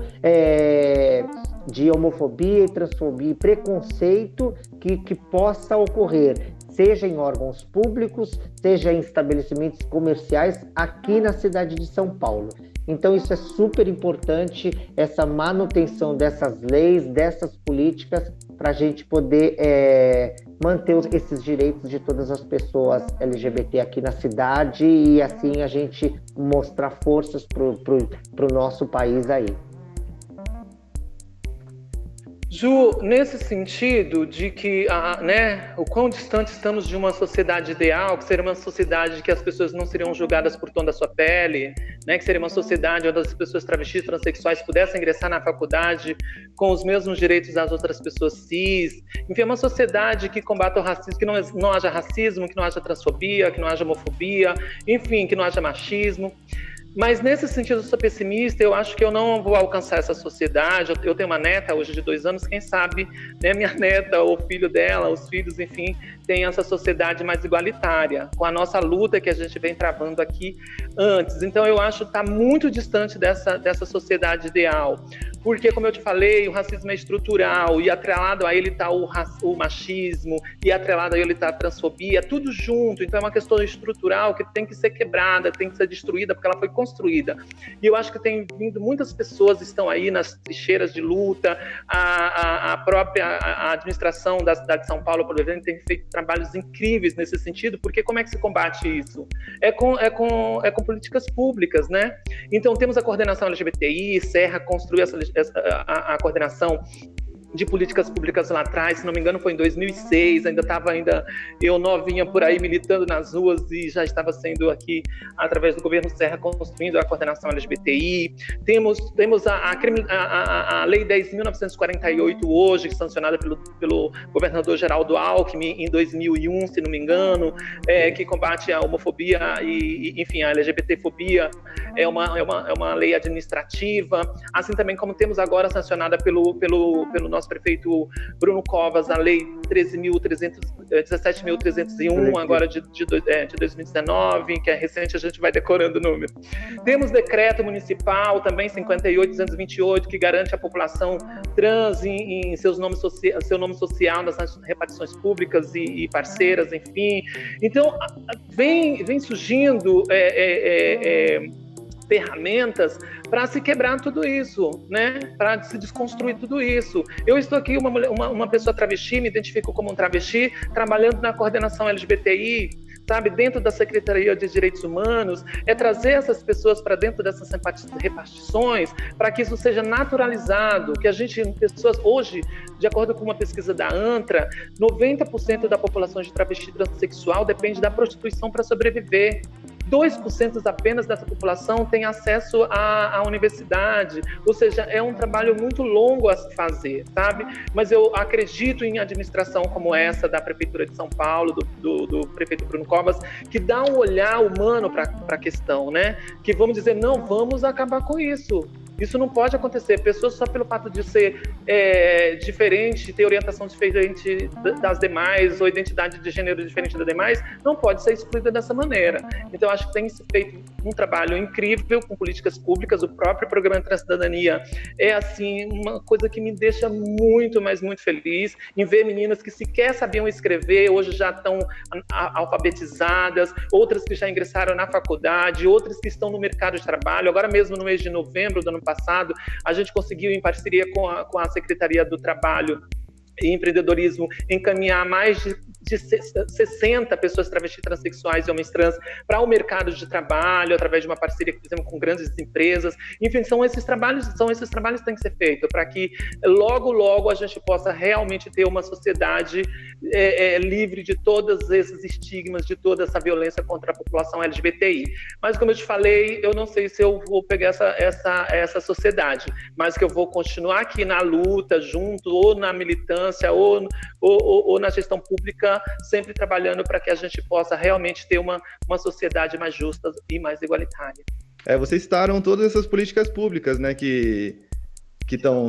de homofobia, transfobia e preconceito que possa ocorrer, seja em órgãos públicos, seja em estabelecimentos comerciais aqui na cidade de São Paulo. Então isso é super importante, essa manutenção dessas leis, dessas políticas, para a gente poder manter esses direitos de todas as pessoas LGBT aqui na cidade e assim a gente mostrar forças pro nosso país aí. Ju, nesse sentido de que o quão distante estamos de uma sociedade ideal, que seria uma sociedade que as pessoas não seriam julgadas por tom da sua pele, né, que seria uma sociedade onde as pessoas travestis, transexuais pudessem ingressar na faculdade com os mesmos direitos das outras pessoas cis, enfim, uma sociedade que combata o racismo, que não haja racismo, que não haja transfobia, que não haja homofobia, enfim, que não haja machismo. Mas nesse sentido eu sou pessimista, eu acho que eu não vou alcançar essa sociedade. Eu tenho uma neta hoje de 2 anos, quem sabe, né, minha neta ou o filho dela, os filhos, enfim, tem essa sociedade mais igualitária, com a nossa luta que a gente vem travando aqui antes. Então eu acho que está muito distante dessa sociedade ideal. porque, como eu te falei, o racismo é estrutural, e atrelado a ele está o machismo, e atrelado a ele está a transfobia, tudo junto. Então é uma questão estrutural que tem que ser quebrada, tem que ser destruída, porque ela foi construída. E eu acho que tem vindo, muitas pessoas estão aí nas trincheiras de luta, a própria administração da cidade de São Paulo, por exemplo, tem feito trabalhos incríveis nesse sentido, porque como é que se combate isso? É com políticas públicas, né? Então temos a coordenação LGBTI, Serra construiu a coordenação de políticas públicas lá atrás, se não me engano foi em 2006, ainda estava eu novinha por aí militando nas ruas e já estava sendo aqui, através do governo Serra, construindo a coordenação LGBTI. Temos a Lei 10.948 hoje, sancionada pelo governador Geraldo Alckmin em 2001, se não me engano, que combate a homofobia e enfim, a LGBTfobia. É uma lei administrativa, assim também como temos agora sancionada pelo nosso prefeito Bruno Covas, a lei 17.301, agora de 2019, que é recente, a gente vai decorando o número. Temos decreto municipal, também 58.228, que garante a população trans em seu nome social nas repartições públicas e parceiras, enfim. Então, vem surgindo ferramentas para se quebrar tudo isso, né? Para se desconstruir tudo isso. Eu estou aqui, uma pessoa travesti, me identifico como um travesti, trabalhando na coordenação LGBTI, sabe? Dentro da Secretaria de Direitos Humanos, é trazer essas pessoas para dentro dessas repartições, para que isso seja naturalizado, que pessoas hoje, de acordo com uma pesquisa da ANTRA, 90% da população de travesti transexual depende da prostituição para sobreviver. 2% apenas dessa população tem acesso à universidade, ou seja, é um trabalho muito longo a se fazer, sabe? Mas eu acredito em administração como essa da Prefeitura de São Paulo, do prefeito Bruno Covas, que dá um olhar humano para a questão, né? Que vamos dizer, não vamos acabar com isso. Isso não pode acontecer. Pessoas só pelo fato de ser diferente, ter orientação diferente das demais, ou identidade de gênero diferente das demais, não pode ser excluída dessa maneira. Então, acho que tem se feito um trabalho incrível com políticas públicas. O próprio Programa Transcidadania é, assim, uma coisa que me deixa muito, mas muito feliz em ver meninas que sequer sabiam escrever, hoje já estão alfabetizadas, outras que já ingressaram na faculdade, outras que estão no mercado de trabalho. Agora mesmo, no mês de novembro do ano passado, a gente conseguiu, em parceria com a Secretaria do Trabalho e Empreendedorismo, encaminhar mais de 60 pessoas travestis, transexuais e homens trans para o mercado de trabalho, através de uma parceria que fizemos com grandes empresas. Enfim, são esses trabalhos que têm que ser feitos para que logo a gente possa realmente ter uma sociedade livre de todos esses estigmas, de toda essa violência contra a população LGBTI. Mas, como eu te falei, eu não sei se eu vou pegar essa sociedade, mas que eu vou continuar aqui na luta, junto, ou na militância, ou na gestão pública, sempre trabalhando para que a gente possa realmente ter uma sociedade mais justa e mais igualitária. Vocês citaram todas essas políticas públicas, né, que estão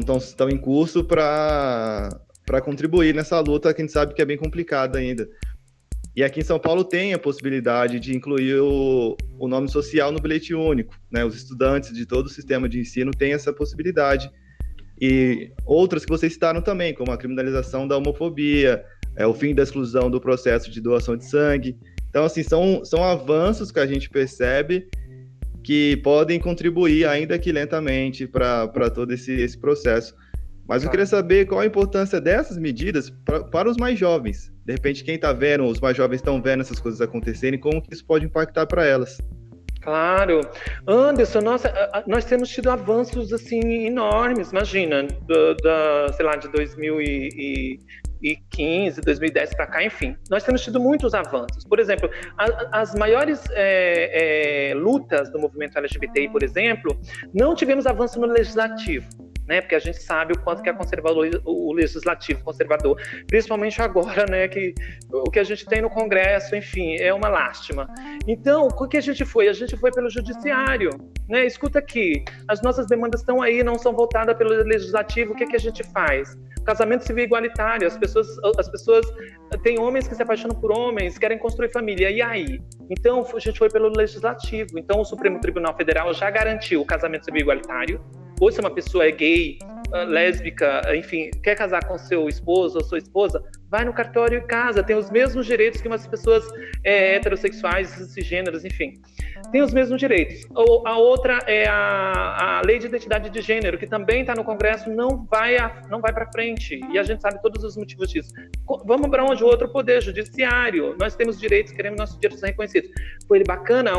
em curso para contribuir nessa luta, que a gente sabe que é bem complicada ainda. E aqui em São Paulo tem a possibilidade de incluir o nome social no bilhete único, né? Os estudantes de todo o sistema de ensino têm essa possibilidade. E outras que vocês citaram também, como a criminalização da homofobia, o fim da exclusão do processo de doação de sangue. Então, assim, são avanços que a gente percebe que podem contribuir, ainda que lentamente, para todo esse processo. Mas eu queria saber qual a importância dessas medidas para os mais jovens. De repente, quem está vendo, os mais jovens estão vendo essas coisas acontecerem, como que isso pode impactar para elas? Claro. Anderson, nós temos tido avanços assim enormes, imagina, sei lá, de 2015, 2010 para cá, enfim. Nós temos tido muitos avanços. Por exemplo, as maiores lutas do movimento LGBTI, por exemplo, não tivemos avanço no legislativo, né? Porque a gente sabe o quanto que é conservador, o legislativo conservador, principalmente agora, né? Que o que a gente tem no Congresso, enfim, é uma lástima. Então, o que a gente foi? A gente foi pelo judiciário, né? Escuta aqui, as nossas demandas estão aí, não são voltadas pelo legislativo. O que a gente faz? Casamento civil igualitário, as pessoas têm homens que se apaixonam por homens, querem construir família, e aí? Então, a gente foi pelo legislativo. Então, o Supremo Tribunal Federal já garantiu o casamento civil igualitário, ou se uma pessoa é gay, lésbica, enfim, quer casar com seu esposo ou sua esposa, vai no cartório e casa, tem os mesmos direitos que umas pessoas heterossexuais, cisgêneros, enfim. Tem os mesmos direitos. A outra é a Lei de Identidade de Gênero, que também está no Congresso, não vai para frente. E a gente sabe todos os motivos disso. Vamos para onde? O outro poder judiciário. Nós temos direitos, queremos nossos direitos reconhecidos. Foi bacana,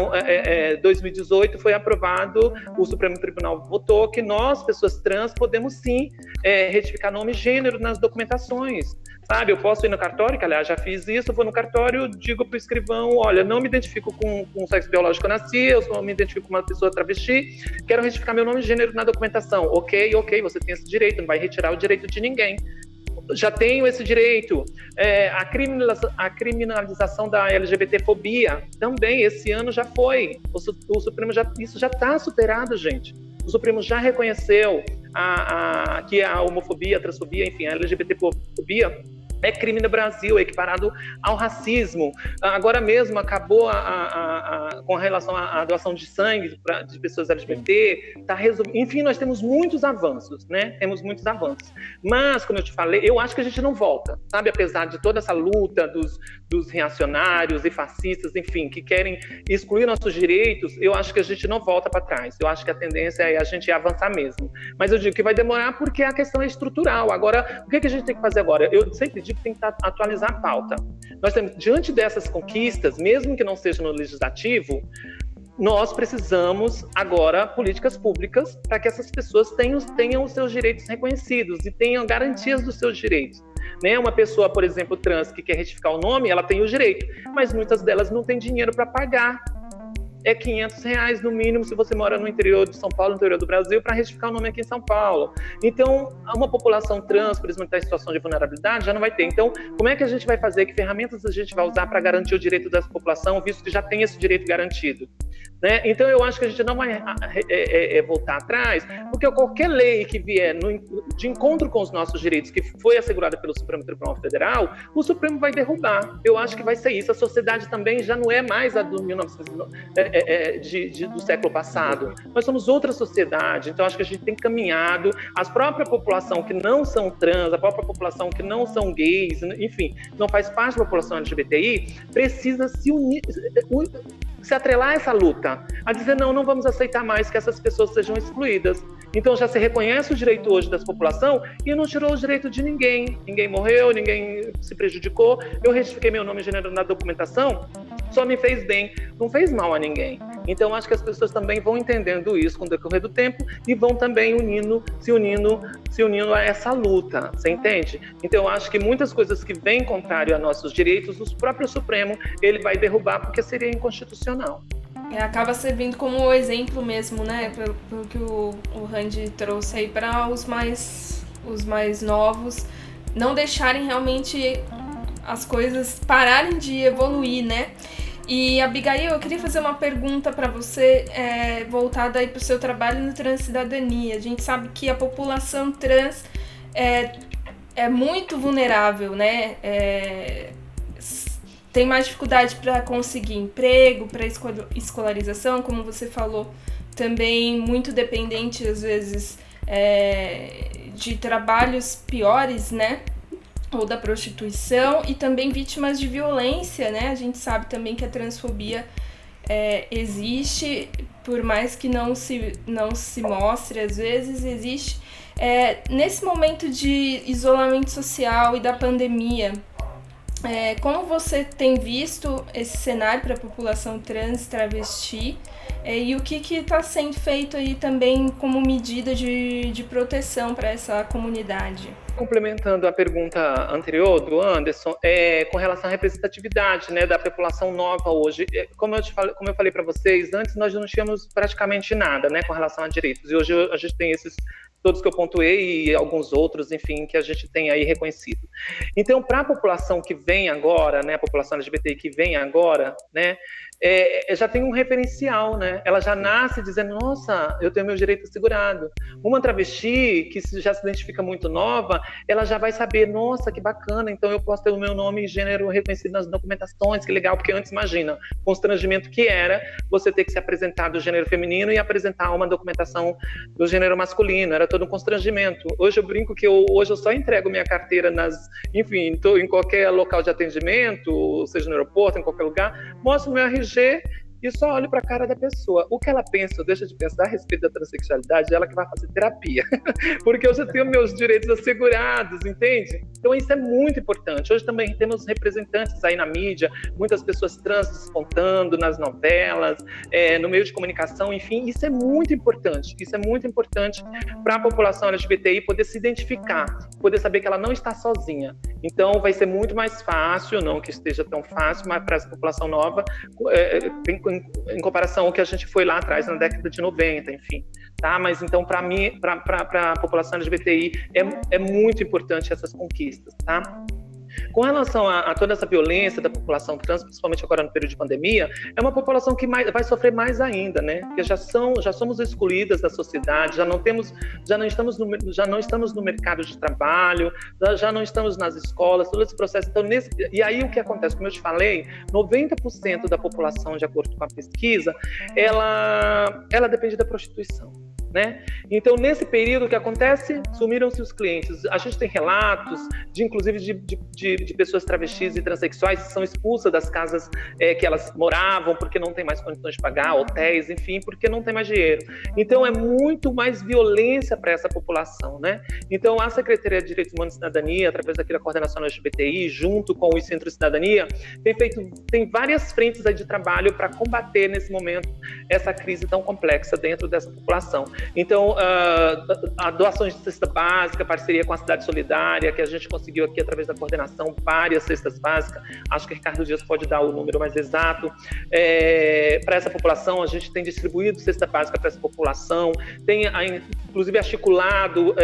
2018 foi aprovado, o Supremo Tribunal votou que nós, pessoas trans, podemos sim retificar nome e gênero nas documentações. Sabe, eu posso ir no cartório, que aliás já fiz isso, vou no cartório, digo para o escrivão, olha, não me identifico com o sexo biológico que eu nasci, eu só me identifico com uma pessoa travesti, quero retificar meu nome e gênero na documentação. Ok, você tem esse direito, não vai retirar o direito de ninguém. Já tenho esse direito. A criminalização da LGBTfobia também, esse ano já foi. O Supremo isso já está superado, gente. O Supremo já reconheceu que a homofobia, a transfobia, enfim, a LGBTfobia é crime no Brasil, é equiparado ao racismo. Agora mesmo acabou com relação à doação de sangue de pessoas LGBT, enfim, nós temos muitos avanços, né? Temos muitos avanços. Mas, como eu te falei, eu acho que a gente não volta, sabe? Apesar de toda essa luta dos reacionários e fascistas, enfim, que querem excluir nossos direitos, eu acho que a gente não volta para trás. Eu acho que a tendência é a gente avançar mesmo. Mas eu digo que vai demorar porque a questão é estrutural. Agora, o que a gente tem que fazer agora? Eu sempre digo que tem que atualizar a pauta. Nós temos, diante dessas conquistas, mesmo que não seja no legislativo, nós precisamos agora políticas públicas para que essas pessoas tenham os seus direitos reconhecidos e tenham garantias dos seus direitos. Né? Uma pessoa, por exemplo, trans, que quer retificar o nome, ela tem o direito, mas muitas delas não têm dinheiro para pagar. É R$500 no mínimo se você mora no interior de São Paulo, no interior do Brasil, para retificar o nome aqui em São Paulo. Então, uma população trans, por exemplo, que está em situação de vulnerabilidade, já não vai ter. Então, como é que a gente vai fazer? Que ferramentas a gente vai usar para garantir o direito dessa população, visto que já tem esse direito garantido? Né? Então, eu acho que a gente não vai voltar atrás, porque qualquer lei que vier de encontro com os nossos direitos, que foi assegurada pelo Supremo Tribunal Federal, o Supremo vai derrubar. Eu acho que vai ser isso. A sociedade também já não é mais a do 1990. Do século passado. Nós somos outra sociedade, então acho que a gente tem caminhado, a própria população que não são trans, a própria população que não são gays, enfim, não faz parte da população LGBTI, precisa se unir, se atrelar a essa luta, a dizer não vamos aceitar mais que essas pessoas sejam excluídas. Então já se reconhece o direito hoje dessa população e não tirou o direito de ninguém. Ninguém morreu, ninguém se prejudicou. Eu retifiquei meu nome e gênero na documentação, só me fez bem, não fez mal a ninguém. Então acho que as pessoas também vão entendendo isso com o decorrer do tempo e vão também se unindo a essa luta, você entende? Então eu acho que muitas coisas que vêm contrário a nossos direitos, o próprio Supremo, ele vai derrubar porque seria inconstitucional. Acaba servindo como exemplo mesmo, né? Pelo que o Randy trouxe aí para os mais novos não deixarem realmente as coisas pararem de evoluir, né? E, Abigail, eu queria fazer uma pergunta para você voltada aí para o seu trabalho no Transcidadania. A gente sabe que a população trans é muito vulnerável, né? Tem mais dificuldade para conseguir emprego, para escolarização, como você falou, também muito dependente, às vezes, de trabalhos piores, né? Ou da prostituição, e também vítimas de violência, né? A gente sabe também que a transfobia existe, por mais que não se mostre, às vezes existe. Nesse momento de isolamento social e da pandemia, como você tem visto esse cenário para a população trans, travesti, e o que está sendo feito aí também como medida de proteção para essa comunidade? Complementando a pergunta anterior do Anderson, com relação à representatividade, né, da população nova hoje, como eu falei para vocês, antes nós não tínhamos praticamente nada, né, com relação a direitos, e hoje a gente tem esses todos que eu pontuei e alguns outros, enfim, que a gente tem aí reconhecido. Então, para a população que vem agora, né, a população LGBT que vem agora, né, já tem um referencial, né? Ela já nasce dizendo, nossa, eu tenho meu direito assegurado. Uma travesti que já se identifica muito nova, ela já vai saber, nossa, que bacana, então eu posso ter o meu nome e gênero reconhecido nas documentações, que legal, porque antes, imagina, constrangimento que era você ter que se apresentar do gênero feminino e apresentar uma documentação do gênero masculino, era todo um constrangimento. Hoje eu brinco que hoje eu só entrego minha carteira enfim, em qualquer local de atendimento, seja no aeroporto, em qualquer lugar, mostro meu RG e só olho para a cara da pessoa. O que ela pensa ou deixa de pensar a respeito da transexualidade, é ela que vai fazer terapia. Porque eu já tenho meus direitos assegurados, entende? Então isso é muito importante. Hoje também temos representantes aí na mídia, muitas pessoas trans despontando nas novelas, no meio de comunicação, enfim, isso é muito importante. Isso é muito importante para a população LGBTI poder se identificar, poder saber que ela não está sozinha. Então vai ser muito mais fácil, não que esteja tão fácil, mas para essa população nova, em comparação ao que a gente foi lá atrás, na década de 90, enfim. Tá? Mas então, para mim, para a população LGBTI, é muito importante essas conquistas, tá? Com relação a toda essa violência da população trans, principalmente agora no período de pandemia, é uma população que vai sofrer mais ainda, né? Porque já somos excluídas da sociedade, já não estamos no mercado de trabalho, já não estamos nas escolas, todo esse processo. Então, e aí o que acontece? Como eu te falei, 90% da população, de acordo com a pesquisa, ela depende da prostituição. Né? Então, nesse período, o que acontece? Sumiram-se os clientes. A gente tem relatos, inclusive, de pessoas travestis e transexuais que são expulsas das casas que elas moravam porque não tem mais condições de pagar, hotéis, enfim, porque não tem mais dinheiro. Então, é muito mais violência para essa população, né? Então, a Secretaria de Direitos Humanos e Cidadania, através da Coordenação LGBTI, junto com os Centros de Cidadania, tem várias frentes aí de trabalho para combater, nesse momento, essa crise tão complexa dentro dessa população. Então, a doações de cesta básica, parceria com a Cidade Solidária, que a gente conseguiu aqui através da coordenação, várias cestas básicas, acho que o Ricardo Dias pode dar o número mais exato, para essa população. A gente tem distribuído cesta básica para essa população, tem inclusive articulado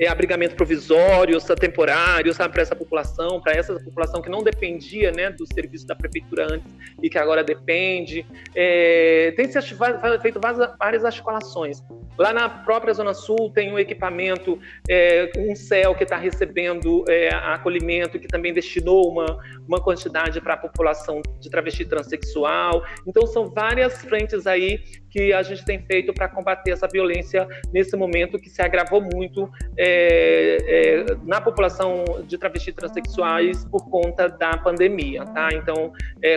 abrigamento provisório, temporário, sabe, para essa população que não dependia, né, do serviço da prefeitura antes e que agora depende. Tem se feito várias articulações. Lá na própria Zona Sul tem um equipamento, um CEL que está recebendo acolhimento, que também destinou uma quantidade para a população de travesti transexual. Então são várias frentes aí que a gente tem feito para combater essa violência nesse momento que se agravou muito na população de travesti transexuais por conta da pandemia, tá? Então,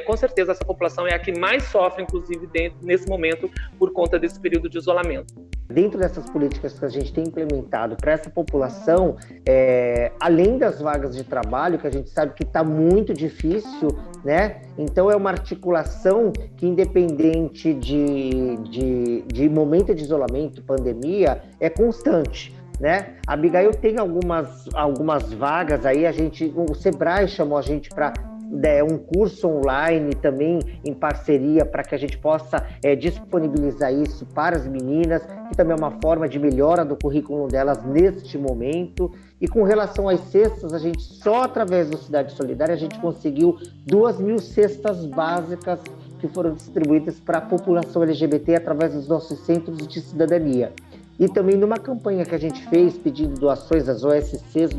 com certeza essa população é a que mais sofre, inclusive, nesse momento, por conta desse período de isolamento. Dentro dessas políticas que a gente tem implementado para essa população, além das vagas de trabalho, que a gente sabe que está muito difícil, né? Então é uma articulação que, independente de momento de isolamento, pandemia, é constante, né? A Abigail tem algumas vagas aí, o Sebrae chamou a gente para um curso online também em parceria para que a gente possa disponibilizar isso para as meninas, que também é uma forma de melhora do currículo delas neste momento. E com relação às cestas, a gente só através do Cidade Solidária a gente conseguiu 2.000 cestas básicas que foram distribuídas para a população LGBT através dos nossos centros de cidadania. E também numa campanha que a gente fez pedindo doações às OSCs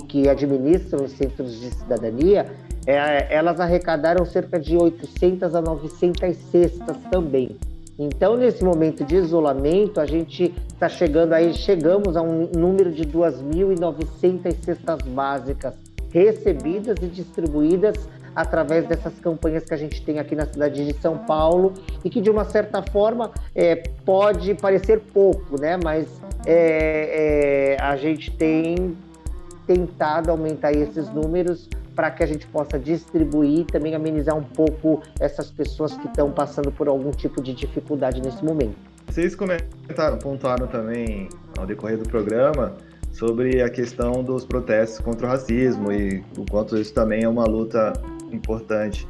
que administram os centros de cidadania, elas arrecadaram cerca de 800 a 900 cestas também. Então, nesse momento de isolamento, a gente está chegamos a um número de 2.900 cestas básicas recebidas e distribuídas através dessas campanhas que a gente tem aqui na cidade de São Paulo e que, de uma certa forma, pode parecer pouco, né? Mas a gente tem tentado aumentar esses números para que a gente possa distribuir e também amenizar um pouco essas pessoas que estão passando por algum tipo de dificuldade nesse momento. Vocês pontuaram também, ao decorrer do programa, sobre a questão dos protestos contra o racismo e o quanto isso também é uma luta importante.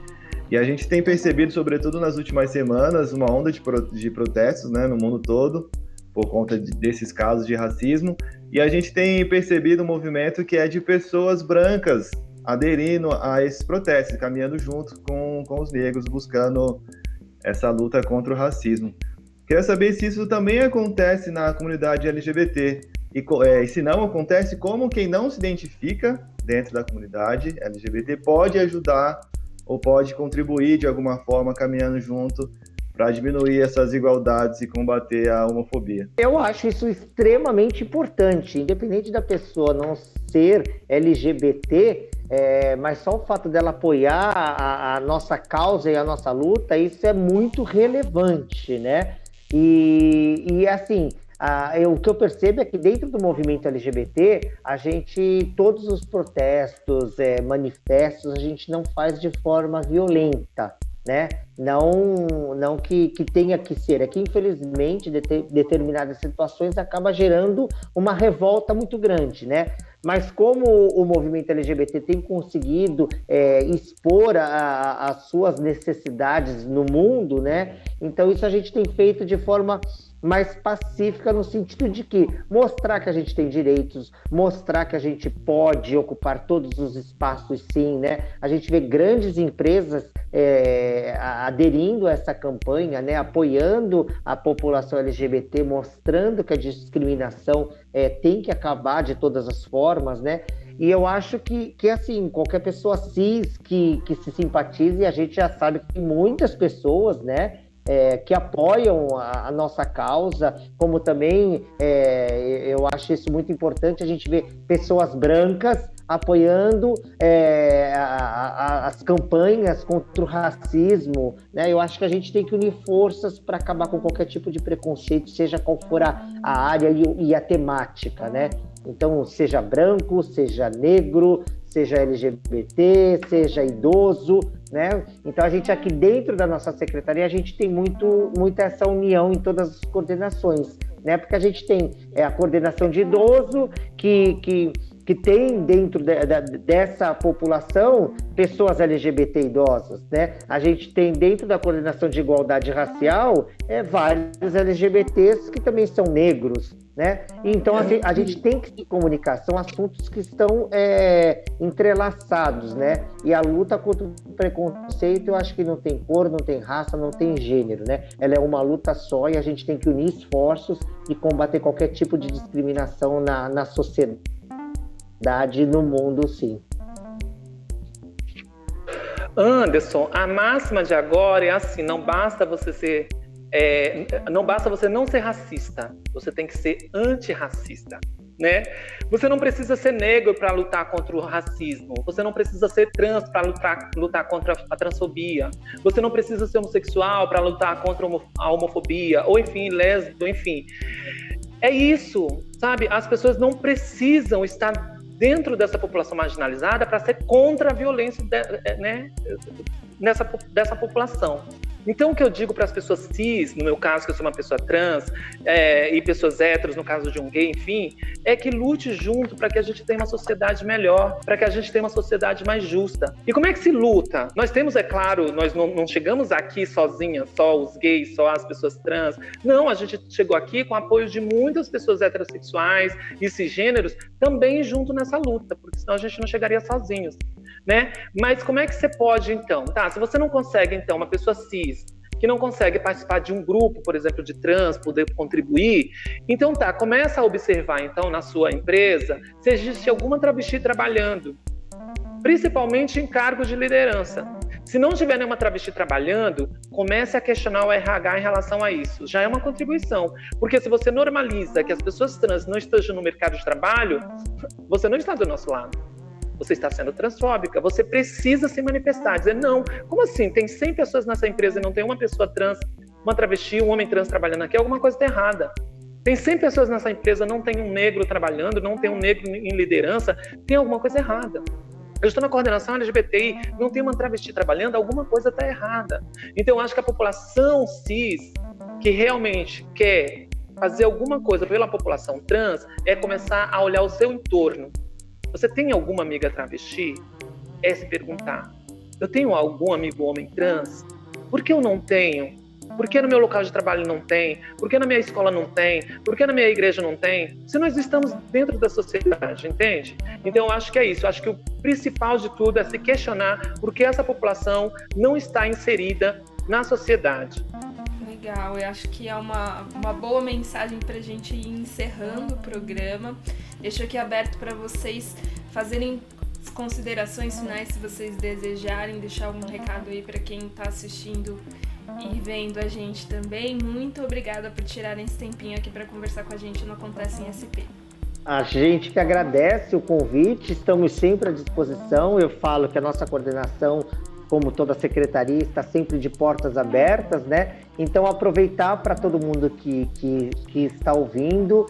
E a gente tem percebido, sobretudo nas últimas semanas, uma onda de protestos, né, no mundo todo, por conta desses casos de racismo. E a gente tem percebido um movimento que é de pessoas brancas aderindo a esses protestos, caminhando junto com os negros, buscando essa luta contra o racismo. Queria saber se isso também acontece na comunidade LGBT, e se não acontece, como quem não se identifica dentro da comunidade LGBT pode ajudar ou pode contribuir de alguma forma, caminhando junto para diminuir essas desigualdades e combater a homofobia. Eu acho isso extremamente importante, independente da pessoa não ser LGBT, mas só o fato dela apoiar a nossa causa e a nossa luta, isso é muito relevante, né? E assim, o que eu percebo é que dentro do movimento LGBT, todos os protestos, manifestos, a gente não faz de forma violenta, né? Não que tenha que ser, é que infelizmente determinadas situações acaba gerando uma revolta muito grande, né? Mas como o movimento LGBT tem conseguido expor as suas necessidades no mundo, né? Então isso a gente tem feito de forma mais pacífica, no sentido de que mostrar que a gente tem direitos, mostrar que a gente pode ocupar todos os espaços, sim, né? A gente vê grandes empresas aderindo a essa campanha, né? Apoiando a população LGBT, mostrando que a discriminação tem que acabar de todas as formas, né? E eu acho que assim, qualquer pessoa cis que se simpatize, e a gente já sabe que tem muitas pessoas, né? Que apoiam a nossa causa, como também eu acho isso muito importante, a gente vê pessoas brancas apoiando as campanhas contra o racismo, né? Eu acho que a gente tem que unir forças para acabar com qualquer tipo de preconceito, seja qual for a área e a temática, né? Então, seja branco, seja negro, seja LGBT, seja idoso, né? Então, a gente aqui dentro da nossa secretaria, a gente tem muita essa união em todas as coordenações, né? Porque a gente tem a coordenação de idoso, que tem dentro dessa população pessoas LGBT idosas, né? A gente tem dentro da coordenação de igualdade racial vários LGBTs que também são negros, né? Então a gente tem que se comunicar, são assuntos que estão entrelaçados, né? E a luta contra o preconceito, eu acho que não tem cor, não tem raça, não tem gênero, né? Ela é uma luta só e a gente tem que unir esforços e combater qualquer tipo de discriminação na sociedade, no mundo, sim. Anderson, a máxima de agora é assim: não basta você não ser racista, você tem que ser antirracista, né? Você não precisa ser negro para lutar contra o racismo, você não precisa ser trans para lutar contra a transfobia, você não precisa ser homossexual para lutar contra a homofobia, ou enfim, lésbico, enfim. É isso, sabe? As pessoas não precisam estar dentro dessa população marginalizada para ser contra a violência, né, dessa população. Então, o que eu digo para as pessoas cis, no meu caso, que eu sou uma pessoa trans, e pessoas héteros, no caso de um gay, enfim, é que lute junto para que a gente tenha uma sociedade melhor, para que a gente tenha uma sociedade mais justa. E como é que se luta? Nós temos, é claro, nós não chegamos aqui sozinhas, só os gays, só as pessoas trans. Não, a gente chegou aqui com o apoio de muitas pessoas heterossexuais e cisgêneros também junto nessa luta, porque senão a gente não chegaria sozinhos, né? Mas como é que você pode, então? Tá, se você não consegue, então, uma pessoa cis que não consegue participar de um grupo, por exemplo, de trans, poder contribuir, então tá, começa a observar, então, na sua empresa, se existe alguma travesti trabalhando, principalmente em cargos de liderança. Se não tiver nenhuma travesti trabalhando, comece a questionar o RH em relação a isso. Já é uma contribuição, porque se você normaliza que as pessoas trans não estejam no mercado de trabalho, você não está do nosso lado. Você está sendo transfóbica, você precisa se manifestar, dizer, não, como assim? Tem 100 pessoas nessa empresa e não tem uma pessoa trans, uma travesti, um homem trans trabalhando aqui, alguma coisa está errada. Tem 100 pessoas nessa empresa, não tem um negro trabalhando, não tem um negro em liderança, tem alguma coisa errada. Eu estou na coordenação LGBTI, não tem uma travesti trabalhando, alguma coisa está errada. Então, eu acho que a população cis, que realmente quer fazer alguma coisa pela população trans, é começar a olhar o seu entorno. Você tem alguma amiga travesti? É se perguntar. Eu tenho algum amigo homem trans? Por que eu não tenho? Por que no meu local de trabalho não tem? Por que na minha escola não tem? Por que na minha igreja não tem? Se nós estamos dentro da sociedade, entende? Então eu acho que é isso. Eu acho que o principal de tudo é se questionar por que essa população não está inserida na sociedade. Legal, eu acho que é uma boa mensagem para a gente ir encerrando o programa. Deixo aqui aberto para vocês fazerem considerações finais, se vocês desejarem, deixar algum recado aí para quem está assistindo e vendo a gente também. Muito obrigada por tirarem esse tempinho aqui para conversar com a gente no Acontece em SP. A gente que agradece o convite, estamos sempre à disposição. Eu falo que a nossa coordenação, como toda a secretaria, está sempre de portas abertas, né? Então, aproveitar para todo mundo que está ouvindo,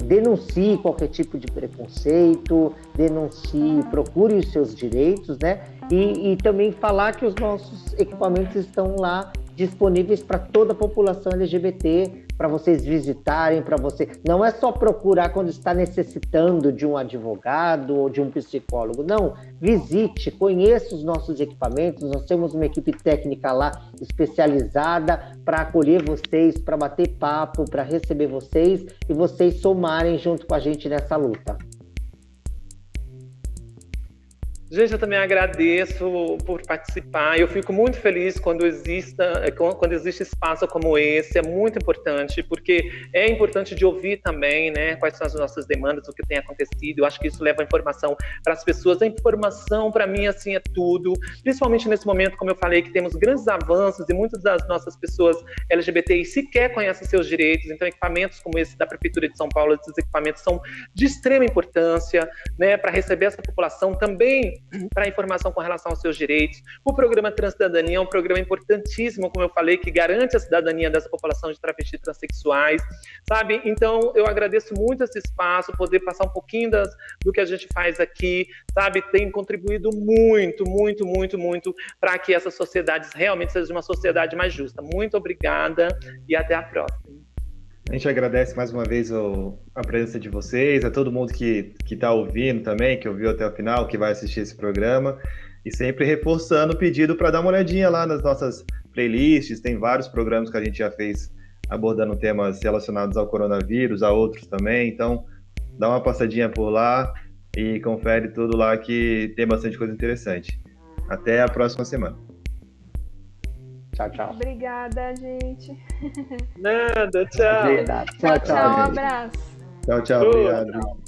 denuncie qualquer tipo de preconceito, denuncie, procure os seus direitos, né? E também falar que os nossos equipamentos estão lá disponíveis para toda a população LGBT, para vocês visitarem, para você... Não é só procurar quando está necessitando de um advogado ou de um psicólogo, não. Visite, conheça os nossos equipamentos, nós temos uma equipe técnica lá especializada para acolher vocês, para bater papo, para receber vocês e vocês somarem junto com a gente nessa luta. Gente, eu também agradeço por participar. Eu fico muito feliz quando existe espaço como esse. É muito importante, porque é importante de ouvir também, né, quais são as nossas demandas, o que tem acontecido. Eu acho que isso leva informação para as pessoas. A informação, para mim, assim, é tudo. Principalmente nesse momento, como eu falei, que temos grandes avanços e muitas das nossas pessoas LGBTI sequer conhecem seus direitos. Então, equipamentos como esse da Prefeitura de São Paulo, esses equipamentos são de extrema importância, né, para receber essa população também, para informação com relação aos seus direitos. O programa Transcidadania é um programa importantíssimo, como eu falei, que garante a cidadania dessa população de travestis e transexuais, sabe? Então, eu agradeço muito esse espaço, poder passar um pouquinho do que a gente faz aqui, sabe? Tem contribuído muito, muito, muito, muito para que essa sociedade realmente seja uma sociedade mais justa. Muito obrigada e até a próxima. A gente agradece mais uma vez a presença de vocês, a todo mundo que está ouvindo também, que ouviu até o final, que vai assistir esse programa, e sempre reforçando o pedido para dar uma olhadinha lá nas nossas playlists. Tem vários programas que a gente já fez abordando temas relacionados ao coronavírus, a outros também, então dá uma passadinha por lá e confere tudo lá que tem bastante coisa interessante. Até a próxima semana. Tchau, tchau. Obrigada, gente. Nada, tchau. Tchau, tchau. Um abraço. Tchau, obrigado.